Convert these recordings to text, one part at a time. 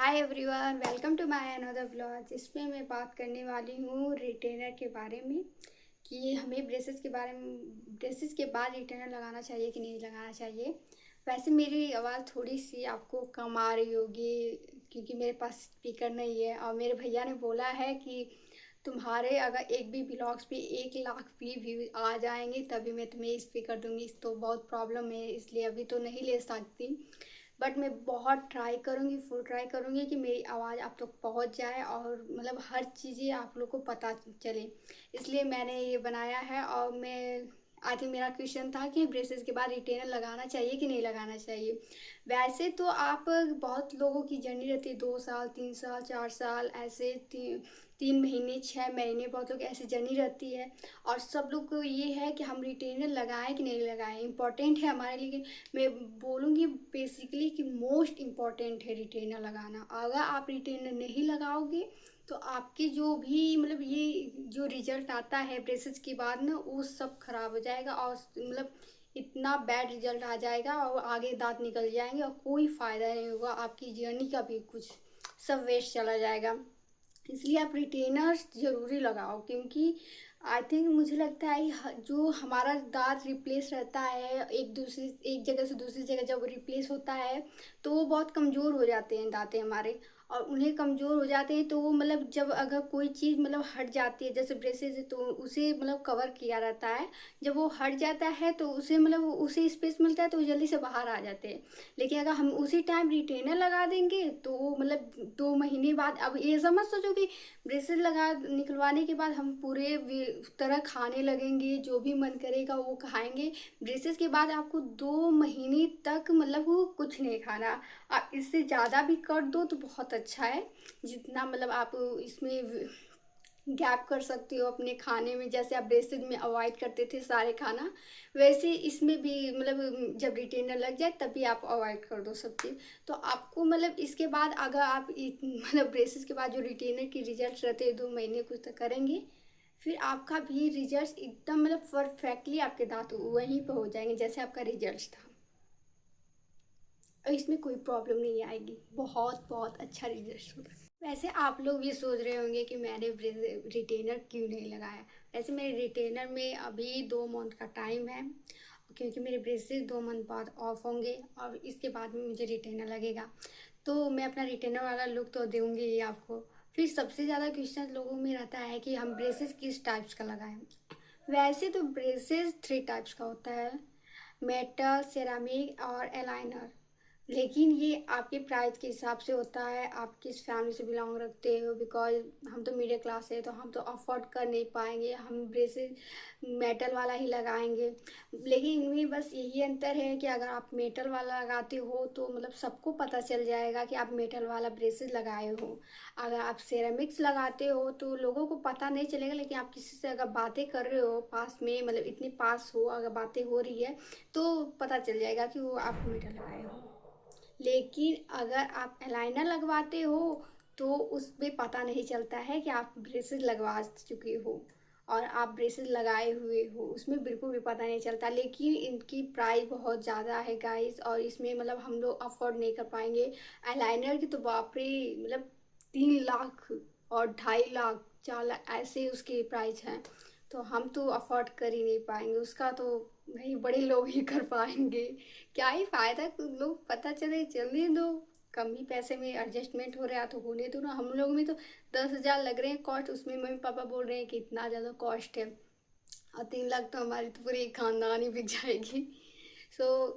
Hi everyone, welcome to my another vlog. जिसमें मैं बात करने वाली हूँ रिटेनर के बारे में कि हमें ब्रेसेस के बाद रिटेनर लगाना चाहिए कि नहीं लगाना चाहिए। वैसे मेरी आवाज़ थोड़ी सी आपको कम आ रही होगी क्योंकि मेरे पास स्पीकर नहीं है, और मेरे भैया ने बोला है कि तुम्हारे अगर एक भी ब्लॉग्स पे 1 लाख भी व्यू आ जाएंगे तभी मैं तुम्हें स्पीकर दूंगी। तो बहुत प्रॉब्लम है, इसलिए अभी तो नहीं ले सकती। बट मैं बहुत ट्राई करूँगी, फुल ट्राई करूँगी कि मेरी आवाज़ आप तक पहुँच जाए और मतलब हर चीज़ें आप लोग को पता चले। इसलिए मैंने ये बनाया है। और मैं आज मेरा क्वेश्चन था कि ब्रेसेस के बाद रिटेनर लगाना चाहिए कि नहीं लगाना चाहिए। वैसे तो आप बहुत लोगों की जर्नी रहती है, 2 साल 3 साल 4 साल ऐसे 3 महीने 6 महीने, बहुत लोग ऐसी जर्नी रहती है। और सब लोग को ये है कि हम रिटेनर लगाएं कि नहीं लगाएं, इम्पॉर्टेंट है हमारे लिए। मैं बोलूँगी बेसिकली कि मोस्ट इम्पॉर्टेंट है रिटेनर लगाना। अगर आप रिटेनर नहीं लगाओगे तो आपकी जो भी मतलब ये जो रिजल्ट आता है ब्रेसेस के बाद ना, वो सब खराब हो जाएगा और मतलब इतना बैड रिजल्ट आ जाएगा और आगे दांत निकल जाएंगे और कोई फ़ायदा नहीं होगा, आपकी जर्नी का भी कुछ सब वेस्ट चला जाएगा। इसलिए आप रिटेनर्स ज़रूरी लगाओ, क्योंकि आई थिंक मुझे लगता है जो हमारा दांत रिप्लेस रहता है एक जगह से दूसरी जगह जब रिप्लेस होता है तो वो बहुत कमज़ोर हो जाते हैं दांतें हमारे। और उन्हें कमज़ोर हो जाते हैं तो वो मतलब जब अगर कोई चीज़ मतलब हट जाती है, जैसे ब्रेसेस है तो उसे मतलब कवर किया रहता है। जब वो हट जाता है तो उसे मतलब उसे स्पेस मिलता है तो वो जल्दी से बाहर आ जाते हैं। लेकिन अगर हम उसी टाइम रिटेनर लगा देंगे तो वो मतलब 2 महीने बाद, अब ये समझ सोचो कि ब्रेसेस लगा निकलवाने के बाद हम पूरे तरह खाने लगेंगे, जो भी मन करेगा वो खाएंगे। ब्रेसेस के बाद आपको 2 महीने तक मतलब वो कुछ नहीं खाना। आप इससे ज़्यादा भी कर दो तो बहुत अच्छा है, जितना मतलब आप इसमें गैप कर सकते हो अपने खाने में। जैसे आप ब्रेसेस में अवॉइड करते थे सारे खाना, वैसे इसमें भी मतलब जब रिटेनर लग जाए तभी आप अवॉइड कर दो सब चीज़। तो आपको मतलब इसके बाद अगर आप मतलब ब्रेसेस के बाद जो रिटेनर की रिजल्ट रहते हैं 2 महीने कुछ तक करेंगे, फिर आपका भी रिजल्ट एकदम मतलब परफेक्टली आपके दांत वहीं पर हो जाएंगे जैसे आपका रिजल्ट था। और इसमें कोई प्रॉब्लम नहीं आएगी, बहुत बहुत अच्छा रिजल्ट होगा। वैसे आप लोग ये सोच रहे होंगे कि मैंने रिटेनर क्यों नहीं लगाया। वैसे मेरे रिटेनर में अभी 2 मंथ का टाइम है, क्योंकि मेरे ब्रेसेस 2 मंथ बाद ऑफ होंगे और इसके बाद में मुझे रिटेनर लगेगा। तो मैं अपना रिटेनर वाला लुक तो दूंगी ही आपको। फिर सबसे ज़्यादा क्वेश्चन लोगों में रहता है कि हम ब्रेसेस किस टाइप्स का लगाएं। वैसे तो ब्रेसेस 3 टाइप्स का होता है, मेटल, सेरामिक और एलाइनर। लेकिन ये आपके प्राइस के हिसाब से होता है, आप किस फैमिली से बिलोंग रखते हो। बिकॉज हम तो मिडिल क्लास है तो हम तो अफोर्ड कर नहीं पाएंगे, हम ब्रेसेस मेटल वाला ही लगाएंगे। लेकिन इनमें बस यही अंतर है कि अगर आप मेटल वाला लगाते हो तो मतलब सबको पता चल जाएगा कि आप मेटल वाला ब्रेसेस लगाए हो। अगर आप सेरामिक्स लगाते हो तो लोगों को पता नहीं चलेगा, लेकिन आप किसी से अगर बातें कर रहे हो पास में, मतलब इतने पास हो, अगर बातें हो रही है तो पता चल जाएगा कि वो आप मेटल लगाए हो। लेकिन अगर आप अलाइनर लगवाते हो तो उसमें पता नहीं चलता है कि आप ब्रेसेस लगवा चुके हो और आप ब्रेसेस लगाए हुए हो, उसमें बिल्कुल भी पता नहीं चलता। लेकिन इनकी प्राइस बहुत ज़्यादा है गाइस, और इसमें मतलब हम लोग अफोर्ड नहीं कर पाएंगे। अलाइनर की तो बाप रे, मतलब 3 लाख और 2.5 लाख 4 लाख ऐसे उसके प्राइस हैं। तो हम तो अफोर्ड कर ही नहीं पाएंगे उसका, तो भाई बड़े लोग ही कर पाएंगे। क्या ही फायदा, कुछ लोग पता चले चलने दो, कम ही पैसे में एडजस्टमेंट हो रहा है तो होने दो ना। हम लोग में तो 10,000 लग रहे हैं कॉस्ट, उसमें मम्मी पापा बोल रहे हैं कि इतना ज़्यादा कॉस्ट है, और 3 लाख तो हमारी तो पूरी खानदान ही बिक जाएगी। सो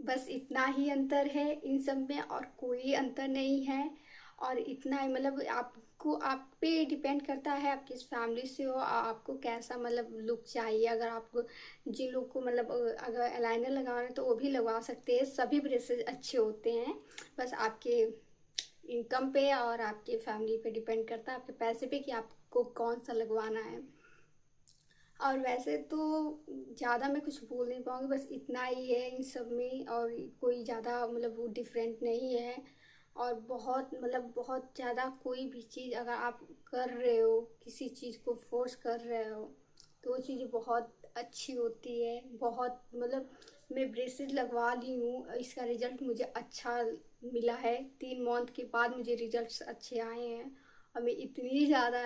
बस इतना ही अंतर है इन सब में, और कोई अंतर नहीं है। और इतना ही मतलब आपको आप पे डिपेंड करता है आप किस फैमिली से हो, आपको कैसा मतलब लुक चाहिए। अगर आपको जिन लोग को मतलब अगर अलाइनर लगाना है तो वो भी लगवा सकते हैं, सभी ब्रेसेस अच्छे होते हैं। बस आपके इनकम पे और आपके फैमिली पे डिपेंड करता है, आपके पैसे पे, कि आपको कौन सा लगवाना है। और वैसे तो ज़्यादा मैं कुछ बोल नहीं पाऊँगी, बस इतना ही है इन सब में, और कोई ज़्यादा मतलब वो डिफरेंट नहीं है। और बहुत मतलब बहुत ज़्यादा कोई भी चीज़ अगर आप कर रहे हो, किसी चीज़ को फोर्स कर रहे हो तो वो चीज़ बहुत अच्छी होती है, बहुत मतलब मैं ब्रेसेस लगवा ली हूँ, इसका रिज़ल्ट मुझे अच्छा मिला है। 3 मंथ के बाद मुझे रिज़ल्ट्स अच्छे आए हैं और मैं इतनी ज़्यादा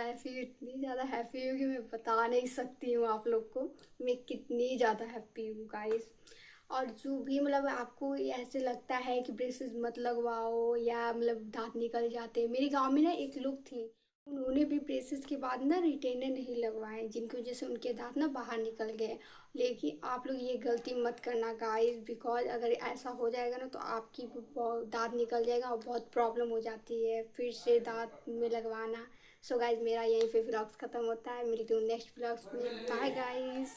हैप्पी हूँ कि मैं बता नहीं सकती हूँ आप लोग को मैं कितनी ज़्यादा हैप्पी हूँ गाइस। और जो भी मतलब आपको ऐसे लगता है कि ब्रेसेस मत लगवाओ या मतलब दांत निकल जाते हैं, मेरे गांव में ना एक लोग थी, उन्होंने भी ब्रेसेस के बाद ना रिटेनर नहीं लगवाए, जिनकी वजह से उनके दांत ना बाहर निकल गए। लेकिन आप लोग ये गलती मत करना गाइस, बिकॉज अगर ऐसा हो जाएगा ना तो आपकी दांत निकल जाएगा और बहुत प्रॉब्लम हो जाती है फिर से दांत में लगवाना। सो गाइस, मेरा यहीं पे व्लॉग्स ख़त्म होता है, मिलती हूँ नेक्स्ट व्लॉग्स में। Bye guys.